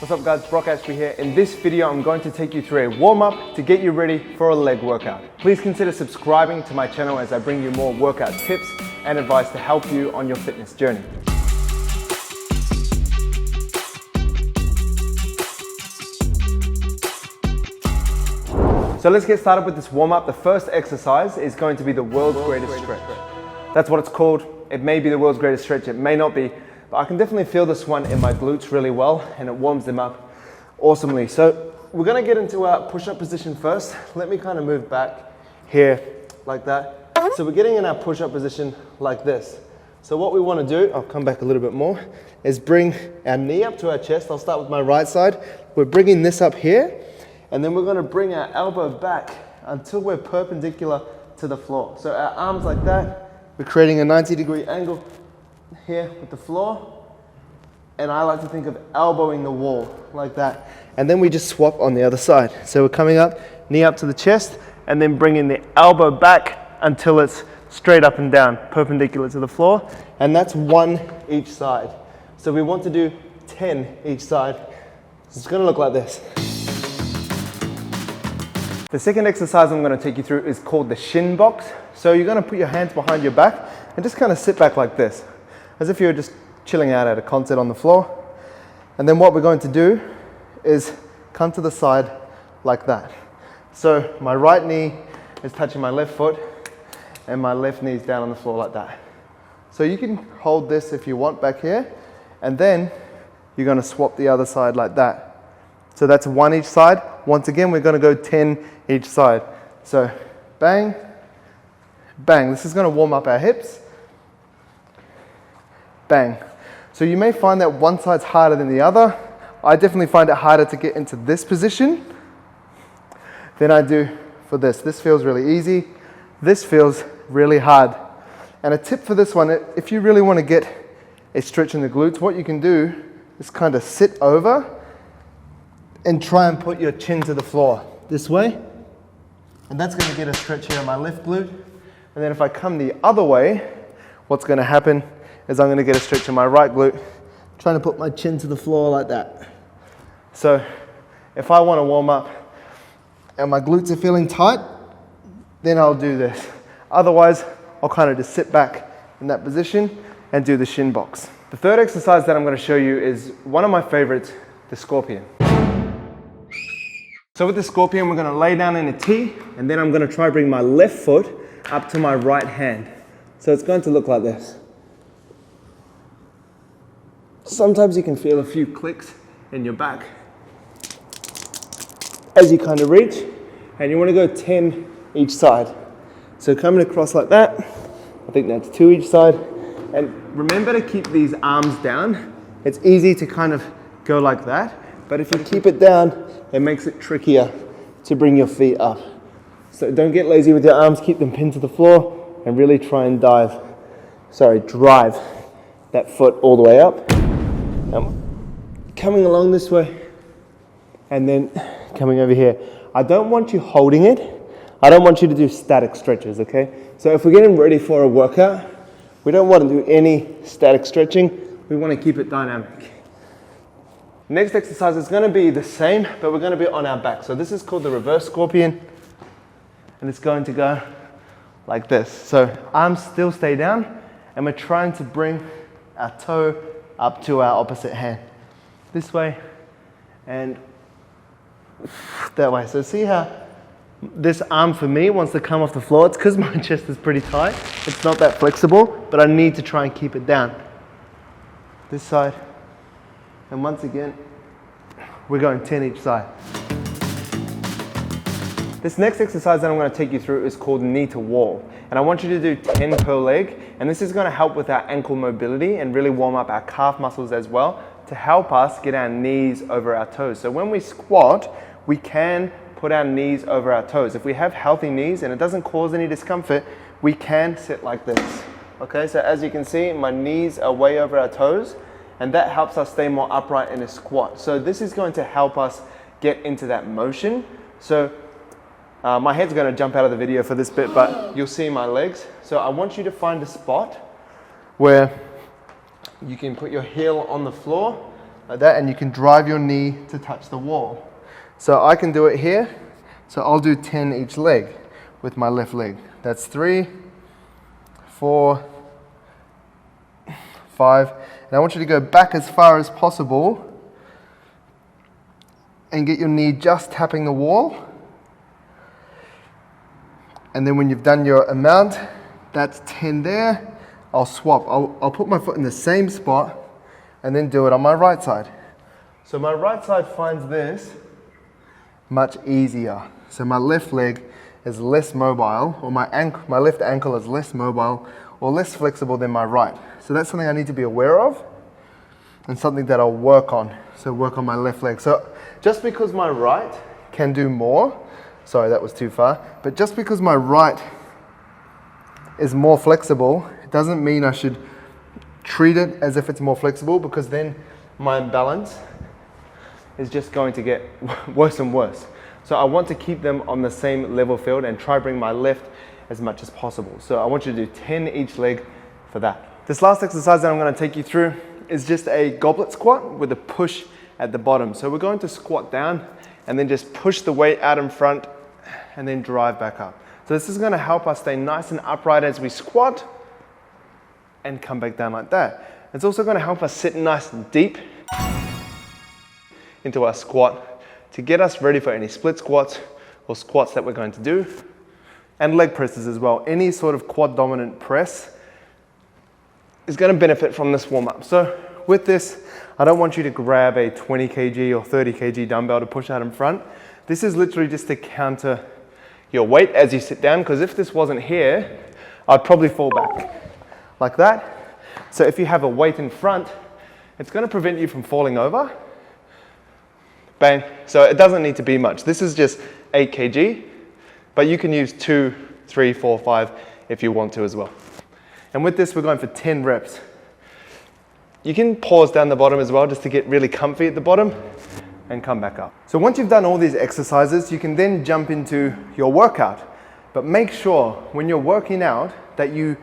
What's up guys, Brock Ashby here. In this video I'm going to take you through a warm-up to get you ready for a leg workout. Please consider subscribing to my channel as I bring you more workout tips and advice to help you on your fitness journey. So let's get started with this warm-up. The first exercise is going to be the world's greatest stretch. That's what it's called. It may be the world's greatest stretch, it may not be, but I can definitely feel this one in my glutes really well and it warms them up awesomely. So we're gonna get into our push-up position first. Let me kind of move back here like that. So we're getting in our push-up position like this. So what we wanna do, I'll come back a little bit more, is bring our knee up to our chest. I'll start with my right side. We're bringing this up here, and then we're gonna bring our elbow back until we're perpendicular to the floor. So our arms like that, we're creating a 90-degree angle here with the floor, and I like to think of elbowing the wall like that, and then we just swap on the other side. So we're coming up, knee up to the chest, and then bringing the elbow back until it's straight up and down, perpendicular to the floor, and that's 1 each side. So we want to do 10 each side. So it's going to look like this. The second exercise I'm going to take you through is called the Shin Box. So you're going to put your hands behind your back and just kind of sit back like this, as if you're just chilling out at a concert on the floor. And then what we're going to do is come to the side like that. So my right knee is touching my left foot and my left knee is down on the floor like that. So you can hold this if you want back here, and then you're going to swap the other side like that. So that's 1 each side. Once again, we're going to go 10 each side. So bang, bang. This is going to warm up our hips. Bang. So you may find that one side's harder than the other. I definitely find it harder to get into this position than I do for this. This feels really easy. This feels really hard. And a tip for this one, if you really want to get a stretch in the glutes, what you can do is kind of sit over and try and put your chin to the floor this way. And that's going to get a stretch here on my left glute. And then if I come the other way, what's going to happen is I'm going to get a stretch in my right glute, trying to put my chin to the floor like that. So if I want to warm up and my glutes are feeling tight, then I'll do this. Otherwise, I'll kind of just sit back in that position and do the Shin Box. The third exercise that I'm going to show you is one of my favorites, the scorpion. So with the scorpion, we're going to lay down in a T, and then I'm going to try bring my left foot up to my right hand. So it's going to look like this. Sometimes you can feel a few clicks in your back as you kind of reach, and you want to go 10 each side. So coming across like that, I think that's 2 each side. And remember to keep these arms down. It's easy to kind of go like that, but if you keep it down, it makes it trickier to bring your feet up. So don't get lazy with your arms, keep them pinned to the floor, and really try and drive that foot all the way up. Coming along this way, and then coming over here. I don't want you holding it. I don't want you to do static stretches, okay? So if we're getting ready for a workout, we don't want to do any static stretching. We want to keep it dynamic. Next exercise is going to be the same, but we're going to be on our back. So this is called the reverse scorpion, and it's going to go like this. So arms still stay down, and we're trying to bring our toe up to our opposite hand. This way and that way. So see how this arm for me wants to come off the floor? It's because my chest is pretty tight. It's not that flexible, but I need to try and keep it down. This side. And once again, we're going 10 each side. This next exercise that I'm going to take you through is called knee to wall. And I want you to do 10 per leg. And this is going to help with our ankle mobility and really warm up our calf muscles as well to help us get our knees over our toes. So when we squat, we can put our knees over our toes. If we have healthy knees and it doesn't cause any discomfort, we can sit like this. Okay, so as you can see, my knees are way over our toes, and that helps us stay more upright in a squat. So this is going to help us get into that motion. So my head's going to jump out of the video for this bit, but you'll see my legs. So I want you to find a spot where you can put your heel on the floor like that, and you can drive your knee to touch the wall. So I can do it here. So I'll do 10 each leg with my left leg. That's 3, 4, 5. And I want you to go back as far as possible and get your knee just tapping the wall. And then when you've done your amount, that's 10 there, I'll swap. I'll put my foot in the same spot and then do it on my right side. So my right side finds this much easier. So my left leg is less mobile, or my left ankle is less mobile or less flexible than my right. So that's something I need to be aware of and something that I'll work on. So work on my left leg. So just because my right can do more, sorry, that was too far, but just because my right is more flexible, it doesn't mean I should treat it as if it's more flexible, because then my imbalance is just going to get worse and worse. So I want to keep them on the same level field and try bring my left as much as possible. So I want you to do 10 each leg for that. This last exercise that I'm going to take you through is just a goblet squat with a push at the bottom. So we're going to squat down and then just push the weight out in front and then drive back up. So this is going to help us stay nice and upright as we squat and come back down like that. It's also going to help us sit nice and deep into our squat to get us ready for any split squats or squats that we're going to do, and leg presses as well. Any sort of quad dominant press is going to benefit from this warm up. So with this, I don't want you to grab a 20 kg or 30 kg dumbbell to push out in front. This is literally just to counter your weight as you sit down, because if this wasn't here, I'd probably fall back like that. So if you have a weight in front, it's going to prevent you from falling over. Bang. So it doesn't need to be much. This is just 8 kg, but you can use 2, 3, 4, 5 if you want to as well. And with this, we're going for 10 reps. You can pause down the bottom as well just to get really comfy at the bottom and come back up. So once you've done all these exercises, you can then jump into your workout. But make sure when you're working out that you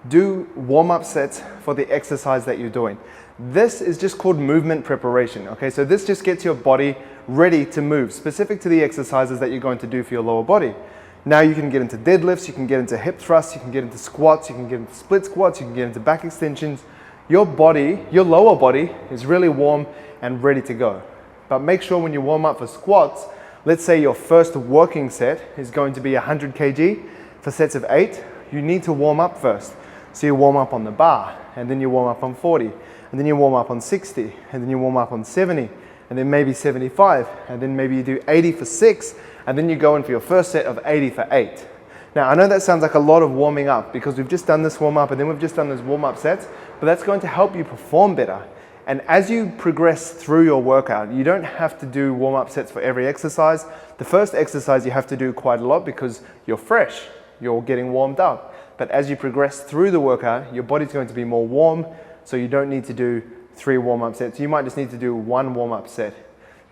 do warm-up sets for the exercise that you're doing. This is just called movement preparation, okay? So this just gets your body ready to move, specific to the exercises that you're going to do for your lower body. Now you can get into deadlifts, you can get into hip thrusts, you can get into squats, you can get into split squats, you can get into back extensions. Your body, your lower body is really warm and ready to go. But make sure when you warm up for squats, let's say your first working set is going to be 100 kg for sets of 8, you need to warm up first. So you warm up on the bar, and then you warm up on 40, and then you warm up on 60, and then you warm up on 70, and then maybe 75, and then maybe you do 80 for 6, and then you go in for your first set of 80 for 8. Now, I know that sounds like a lot of warming up because we've just done this warm up and then we've just done those warm up sets, but that's going to help you perform better. And as you progress through your workout, you don't have to do warm up sets for every exercise. The first exercise you have to do quite a lot because you're fresh, you're getting warmed up. But as you progress through the workout, your body's going to be more warm, so you don't need to do 3 warm-up sets. You might just need to do 1 warm-up set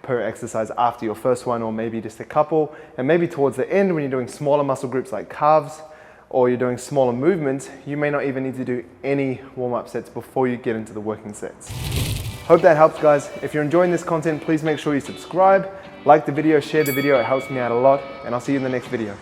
per exercise after your first one, or maybe just a couple. And maybe towards the end, when you're doing smaller muscle groups like calves, or you're doing smaller movements, you may not even need to do any warm-up sets before you get into the working sets. Hope that helps, guys. If you're enjoying this content, please make sure you subscribe, like the video, share the video. It helps me out a lot, and I'll see you in the next video.